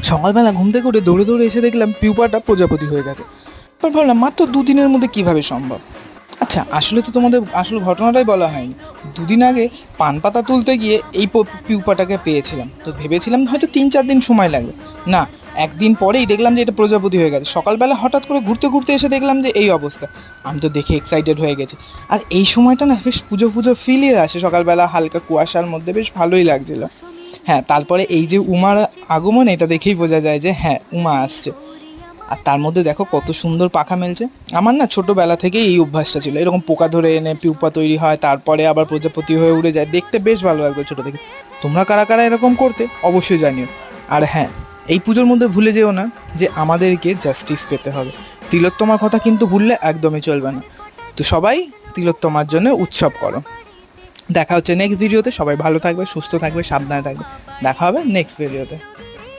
সকালবেলা ঘুম থেকে উঠে দৌড়ে দৌড়ে এসে দেখলাম পিউপাটা প্রজাপতি হয়ে গেছে। এবার ভাবলাম মাত্র 2 দিনের মধ্যে কীভাবে সম্ভব। আচ্ছা, আসলে তো তোমাদের আসল ঘটনাটাই বলা হয়নি। 2 দিন আগে পান পাতা তুলতে গিয়ে এই পিউপাটাকে পেয়েছিলাম, তো ভেবেছিলাম হয়তো 3-4 দিন সময় লাগবে। না, একদিন পরেই দেখলাম যে এটা প্রজাপতি হয়ে গেছে। সকালবেলা হঠাৎ করে ঘুরতে ঘুরতে এসে দেখলাম যে এই অবস্থা। আমি তো দেখে এক্সাইটেড হয়ে গেছি। আর এই সময়টা না বেশ পুজো পুজো ফিলই আসে, সকালবেলা হালকা কুয়াশার মধ্যে বেশ ভালোই লাগছিল। হ্যাঁ, তারপরে এই যে উমার আগমন, এটা দেখেই বোঝা যায় যে হ্যাঁ, উমা আসছে। আর তার মধ্যে দেখো কত সুন্দর পাখা মেলছে। আমার না ছোটোবেলা থেকেই এই অভ্যাসটা ছিল, এরকম পোকা ধরে এনে পিউপা তৈরি হয়, তারপরে আবার প্রজাপতি হয়ে উড়ে যায়, দেখতে বেশ ভালো লাগতো ছোটো থেকে। তোমরা কারা কারা এরকম করতে অবশ্যই জানিও। আর হ্যাঁ, এই পুজোর মধ্যে ভুলে যেও না যে আমাদেরকে জাস্টিস পেতে হবে। তিলোত্তমার কথা কিন্তু ভুললে একদমই চলবে না। তো সবাই তিলোত্তমার জন্য উৎসব করো। দেখা হচ্ছে নেক্সট ভিডিওতে। সবাই ভালো থাকবে, সুস্থ থাকবে, সাবধানে থাকবে। দেখা হবে নেক্সট ভিডিওতে।